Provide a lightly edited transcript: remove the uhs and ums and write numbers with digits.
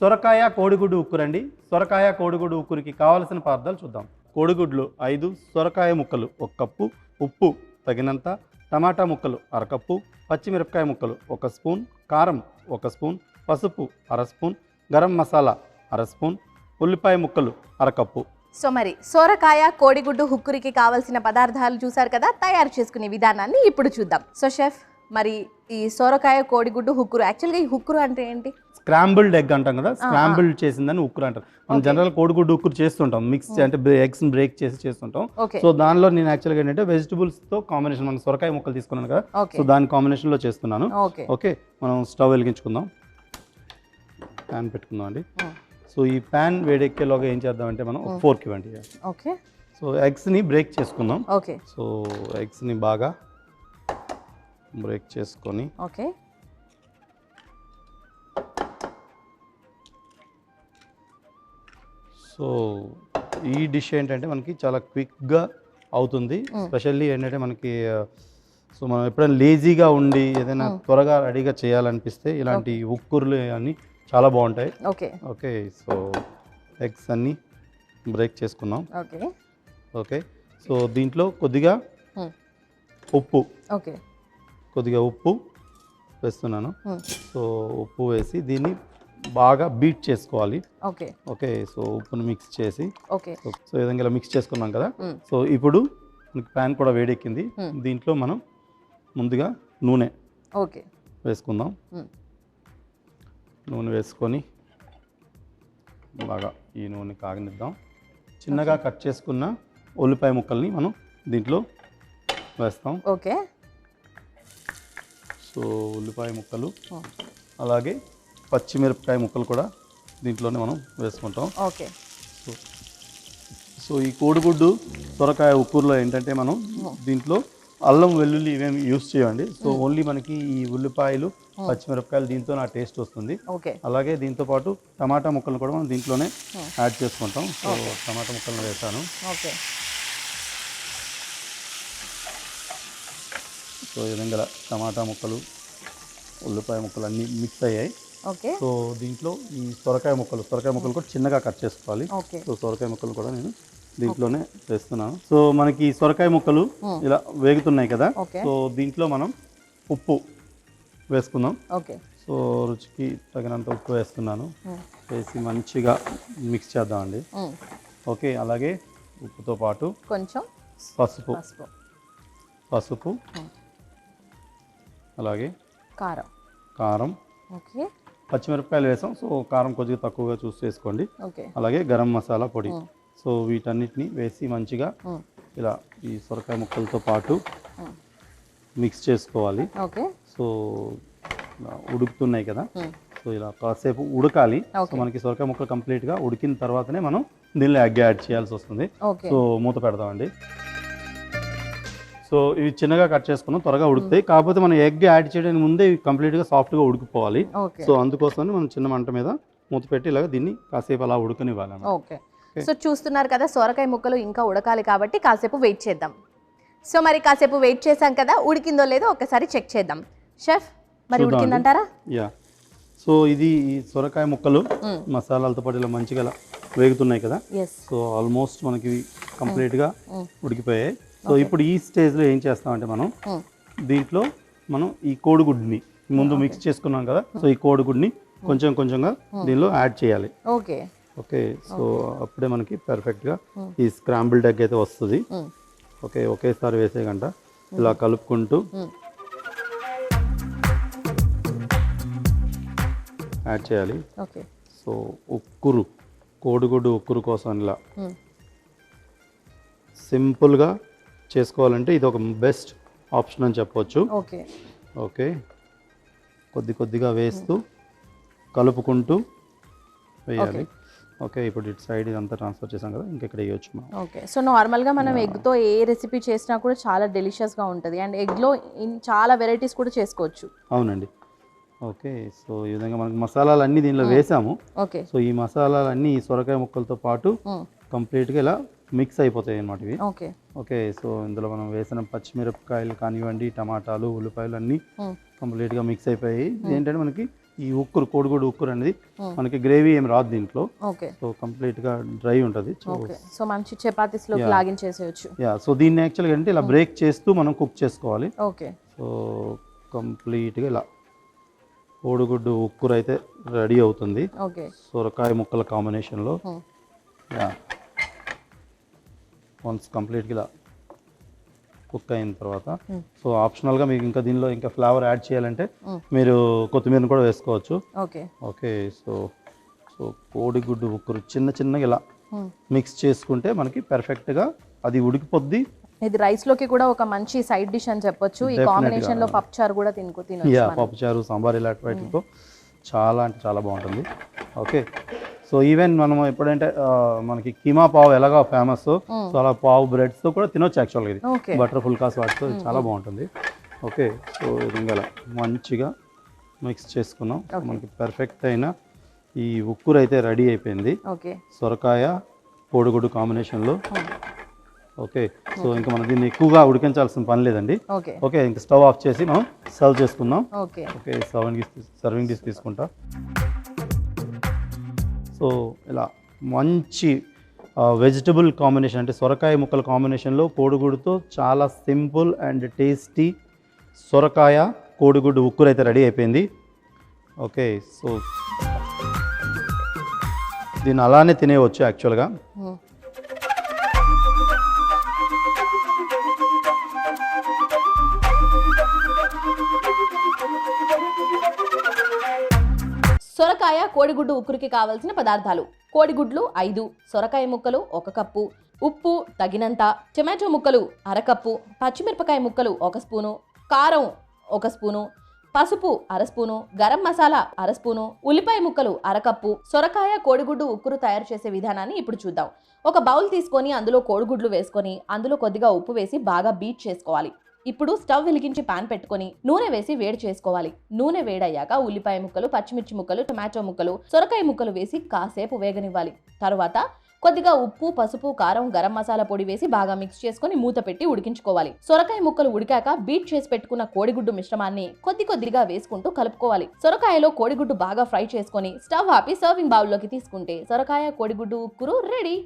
సొరకాయ కోడిగుడ్డు ఉక్కురండి. సొరకాయ కోడిగుడ్డు ఉక్కురికి కావలసిన పదార్థాలు చూద్దాం. కోడిగుడ్లు 5, సొరకాయ ముక్కలు 1 కప్పు, ఉప్పు తగినంత, టమాటా ముక్కలు అరకప్పు, పచ్చిమిరపకాయ ముక్కలు 1 స్పూన్, కారం 1 స్పూన్, పసుపు అర స్పూన్, గరం మసాలా అర స్పూన్, ఉల్లిపాయ ముక్కలు అరకప్పు. సో మరి సొరకాయ కోడిగుడ్డు హుక్కురికి కావాల్సిన పదార్థాలు చూసారు కదా. తయారు చేసుకునే విధానాన్ని ఇప్పుడు చూద్దాం. సో షెఫ్, మరి ఈ సొరకాయ కోడిగుడ్డు హుక్కురు, యాక్చువల్గా ఈ హుక్కురు అంటే ఏంటి? స్క్రాంబుల్డ్ ఎగ్ అంటాం కదా, స్క్రాంబుల్డ్ చేసిందని ఉక్కురు అంటారు. మనం జనరల్ కోడిగుడ్డు ఉక్కురు చేస్తుంటాం, మిక్స్ అంటే ఎగ్స్ బ్రేక్ చేసి చేస్తుంటాం. సో దానిలో నేను యాక్చువల్గా ఏంటంటే వెజిటబుల్స్ తో కాంబినేషన్, మనం సొరకాయ ముక్కలు తీసుకున్నాను కదా, సో దాని కాంబినేషన్ లో చేస్తున్నాను. ఓకే, మనం స్టవ్ వెలిగించుకుందాం, ప్యాన్ పెట్టుకుందాం అండి. సో ఈ ప్యాన్ వేడెక్కేలోగా ఏం చేద్దామంటే మనం ఒక ఫోర్క్ ఇవ్వండి. ఓకే, సో ఎగ్స్ని బ్రేక్ చేసుకుందాం. ఓకే, సో ఎగ్స్ని బాగా బ్రేక్ చేసుకొని, ఓకే, సో ఈ డిష్ ఏంటంటే మనకి చాలా క్విక్గా అవుతుంది. స్పెషల్లీ ఏంటంటే మనకి సో మనం ఎప్పుడైనా లేజీగా ఉండి ఏదైనా త్వరగా రెడీగా చేయాలనిపిస్తే ఇలాంటి ఉక్కుర్లు అన్నీ చాలా బాగుంటాయి. ఓకే, ఓకే, సో ఎగ్స్ అన్నీ బ్రేక్ చేసుకున్నాం. ఓకే, ఓకే, సో దీంట్లో కొద్దిగా ఉప్పు, ఓకే, కొద్దిగా ఉప్పు వేస్తున్నాను. సో ఉప్పు వేసి దీన్ని బాగా బీట్ చేసుకోవాలి. ఓకే, ఓకే, సో ఉప్పును మిక్స్ చేసి, ఓకే, సో ఈ విధంగా ఇలా మిక్స్ చేసుకున్నాం కదా. సో ఇప్పుడు మనకి ప్యాన్ కూడా వేడెక్కింది. దీంట్లో మనం ముందుగా నూనె ఓకే వేసుకుందాం. నూనె వేసుకొని బాగా ఈ నూనె కాగనిద్దాం. చిన్నగా కట్ చేసుకున్న ఉల్లిపాయ ముక్కల్ని మనం దీంట్లో వేస్తాం. ఓకే, సో ఉల్లిపాయ ముక్కలు అలాగే పచ్చిమిరపకాయ ముక్కలు కూడా దీంట్లోనే మనం వేసుకుంటాం. ఓకే, సో ఈ కోడిగుడ్డు సొరకాయ ఉక్కూరులో ఏంటంటే మనం దీంట్లో అల్లం వెల్లుల్లి ఇవేమి యూస్ చేయండి. సో ఓన్లీ మనకి ఈ ఉల్లిపాయలు పచ్చిమిరపకాయలు దీంతో నా టేస్ట్ వస్తుంది. అలాగే దీంతో పాటు టమాటా ముక్కలను కూడా మనం దీంట్లోనే యాడ్ చేసుకుంటాం. సో టమాటా ముక్కలను వేసాను. సో ఈ విధంగా టమాటా ముక్కలు ఉల్లిపాయ ముక్కలు అన్నీ మిక్స్ అయ్యాయి. సో దీంట్లో ఈ సొరకాయ ముక్కలు కూడా చిన్నగా కట్ చేసుకోవాలి. సో సొరకాయ ముక్కలు కూడా నేను దీంట్లోనే వేస్తున్నాను. సో మనకి సొరకాయ ముక్కలు ఇలా వేగుతున్నాయి కదా. సో దీంట్లో మనం ఉప్పు వేసుకుందాం. సో రుచికి తగినంత ఉప్పు వేస్తున్నాను. వేసి మంచిగా మిక్స్ చేద్దామండి. ఓకే, అలాగే ఉప్పుతో పాటు కొంచెం పసుపు అలాగే కారం, పచ్చిమిరపకాయలు వేసాం. సో కారం కొద్దిగా తక్కువగా చూసి వేసుకోండి. అలాగే గరం మసాలా పొడి. సో వీటన్నిటిని వేసి మంచిగా ఇలా ఈ సొరకాయ ముక్కలతో పాటు మిక్స్ చేసుకోవాలి. సో ఉడుకుతున్నాయి కదా, సో ఇలా కాసేపు ఉడకాలి. సో మనకి సొరకాయ ముక్కలు కంప్లీట్గా ఉడికిన తర్వాతనే మనం దీనిలో ఎగ్ యాడ్ చేయాల్సి వస్తుంది. సో మూత పెడదామండి. సో ఇవి చిన్నగా కట్ చేసుకున్నాం, త్వరగా ఉడుకుతాయి. కాకపోతే మనం ఎగ్ యాడ్ చేయడానికి ముందే కంప్లీట్గా సాఫ్ట్గా ఉడికిపోవాలి. సో అందుకోసమని మనం చిన్న మంట మీద మూత పెట్టి ఇలాగ దీన్ని కాసేపు అలా ఉడకనివ్వాలి. ఓకే, సో చూస్తున్నారు కదా, సొరకాయ ముక్కలు ఇంకా ఉడకాలి కాబట్టి కాసేపు వెయిట్ చేద్దాం. సో మరి కాసేపు వెయిట్ చేసాం కదా, ఉడికిందో లేదో ఒకసారి చెక్ చేద్దాం. షెఫ్, మరి ఉడికిందంటారా? యా, సో ఇది ఈ సొరకాయ ముక్కలు మసాలాలతో పాటు ఇలా మంచిగా ఇలా వేగుతున్నాయి కదా. సో ఆల్మోస్ట్ మనకి కంప్లీట్గా ఉడికిపోయాయి. సో ఇప్పుడు ఈ స్టేజ్లో ఏం చేస్తామంటే మనం దీంట్లో మనం ఈ కోడిగుడ్డుని ముందు మిక్స్ చేసుకున్నాం కదా. సో ఈ కోడిగుడ్డుని కొంచెంగా దీనిలో యాడ్ చేయాలి. ఓకే, సో అప్పుడే మనకి పర్ఫెక్ట్గా ఈ స్క్రాంబుల్డ్ ఎగ్ అయితే వస్తుంది. ఓకే, ఒకేసారి వేసే గంట ఇలా కలుపుకుంటూ యాడ్ చేయాలి. సో కోడిగుడ్డు ఉక్కురు కోసం ఇలా సింపుల్గా చేసుకోవాలంటే ఇది ఒక బెస్ట్ ఆప్షన్ అని చెప్పవచ్చు. ఓకే, కొద్దిగా వేస్తూ కలుపుకుంటూ వేయాలి. ఓకే, ఇప్పుడు ఇటు సైడ్ ఇదంతా ట్రాన్స్ఫర్ చేసాం కదా, ఇంకెక్కడ వేయొచ్చు మనం. ఓకే, సో నార్మల్గా మనం ఎగ్తో ఏ రెసిపీ చేసినా కూడా చాలా డెలిషియస్గా ఉంటుంది. అండ్ ఎగ్లో చాలా వెరైటీస్ కూడా చేసుకోవచ్చు. అవునండి. ఓకే, సో ఈ విధంగా మనకి మసాలాలన్నీ దీనిలో వేసాము. సో ఈ మసాలాలన్నీ ఈ సొరకాయ ముక్కలతో పాటు కంప్లీట్గా ఇలా మిక్స్ అయిపోతాయి అన్నమాట ఇవి. ఓకే, సో ఇందులో మనం వేసిన పచ్చిమిరపకాయలు కానివ్వండి, టమాటాలు, ఉల్లిపాయలు అన్నీ కంప్లీట్గా మిక్స్ అయిపోయాయి. ఏంటంటే మనకి ఈ ఉక్కురు కోడిగుడ్డు ఉక్కురు అనేది మనకి గ్రేవీ ఏం రాదు దీంట్లో. ఓకే. సో కంప్లీట్గా డ్రై ఉంటుంది. సో మంచి చపాతీస్లోకి లాగించేసేయచ్చు. సో దీన్ని యాక్చువల్గా అంటే ఇలా బ్రేక్ చేస్తూ మనం కుక్ చేసుకోవాలి. ఓకే. సో కంప్లీట్గా ఇలా కోడిగుడ్డు ఉక్కురు అయితే రెడీ అవుతుంది. ఓకే. సొరకాయ ముక్కల కాంబినేషన్లో. వన్స్ కంప్లీట్గా ఇలా కుక్ అయిన తర్వాత సో ఆప్షనల్గా మీకు ఇంకా దీనిలో ఇంకా ఫ్లేవర్ యాడ్ చేయాలంటే మీరు కొత్తిమీరని కూడా వేసుకోవచ్చు. ఓకే. ఓకే. సో కోడిగుడ్డు ఉక్కురు చిన్నగా ఇలా మిక్స్ చేసుకుంటే మనకి పర్ఫెక్ట్గా అది ఉడికిపోద్ది. ఇది రైస్లోకి కూడా ఒక మంచి సైడ్ డిష్ అని చెప్పొచ్చు. ఈ కాంబినేషన్లో పప్పుచారు కూడా తినొచ్చు. పప్పుచారు, సాంబార్ ఇలాంటి వాటితో చాలా అంటే చాలా బాగుంటుంది. ఓకే. సో ఈవెన్ మనం ఎప్పుడంటే మనకి కీమా పావు ఎలాగా ఫేమస్, సో అలా పావు బ్రెడ్స్తో కూడా తినొచ్చు యాక్చువల్గా. ఇది బటర్ ఫుల్కాస్ వాటితో చాలా బాగుంటుంది. ఓకే. సో ఇంకా మంచిగా మిక్స్ చేసుకున్నాం. మనకి పర్ఫెక్ట్ అయిన ఈ ఉక్కురు అయితే రెడీ అయిపోయింది. సొరకాయ కోడిగుడ్డు కాంబినేషన్లో. ఓకే. సో ఇంకా మనం దీన్ని ఎక్కువగా ఉడికించాల్సిన పని లేదండి. ఓకే. ఇంకా స్టవ్ ఆఫ్ చేసి మనం సర్వ్ చేసుకుందాం. ఓకే. సర్వింగ్ డిష్ తీసుకుంటా. సో ఇలా మంచి వెజిటబుల్ కాంబినేషన్ అంటే సొరకాయ ముక్కల కాంబినేషన్లో కోడిగుడ్డుతో చాలా సింపుల్ అండ్ టేస్టీ సొరకాయ కోడిగుడ్డు ఉక్కురు అయితే రెడీ అయిపోయింది. ఓకే. సో దీన్ని అలానే తినేయవచ్చు యాక్చువల్గా. సొరకాయ కోడిగుడ్డు ఉక్కురికి కావాల్సిన పదార్థాలు: కోడిగుడ్లు 5, సొరకాయ ముక్కలు 1 కప్పు, ఉప్పు తగినంత, టమాటో ముక్కలు 1/2 కప్పు, పచ్చిమిరపకాయ ముక్కలు 1 స్పూను, కారం 1 స్పూను, పసుపు 1/2 స్పూను, గరం మసాలా 1/2 స్పూను, ఉల్లిపాయ ముక్కలు 1/2 కప్పు. సొరకాయ కోడిగుడ్డు ఉక్కురు తయారు చేసే విధానాన్ని ఇప్పుడు చూద్దాం. ఒక బౌల్ తీసుకొని అందులో కోడిగుడ్లు వేసుకొని అందులో కొద్దిగా ఉప్పు వేసి బాగా బీట్ చేసుకోవాలి. ఇప్పుడు స్టవ్ వెలిగించి పాన్ పెట్టుకొని నూనె వేసి వేడి చేసుకోవాలి. నూనె వేడయ్యాక ఉల్లిపాయ ముక్కలు, పచ్చిమిర్చి ముక్కలు, టమాటో ముక్కలు, సొరకాయ ముక్కలు వేసి కాసేపు వేగనివ్వాలి. తరువాత కొద్దిగా ఉప్పు, పసుపు, కారం, గరం మసాలా పొడి వేసి బాగా మిక్స్ చేసుకొని మూత పెట్టి ఉడికించుకోవాలి. సొరకాయ ముక్కలు ఉడికాక బీట్ చేసి పెట్టుకున్న కోడిగుడ్డు మిశ్రమాన్ని కొద్దిగా వేసుకుంటూ కలుపుకోవాలి. సొరకాయలో కోడిగుడ్డు బాగా ఫ్రై చేసుకొని స్టవ్ ఆపి సర్వింగ్ బౌల్లోకి తీసుకుంటే సొరకాయ కోడిగుడ్డు ఉక్కురు రెడీ.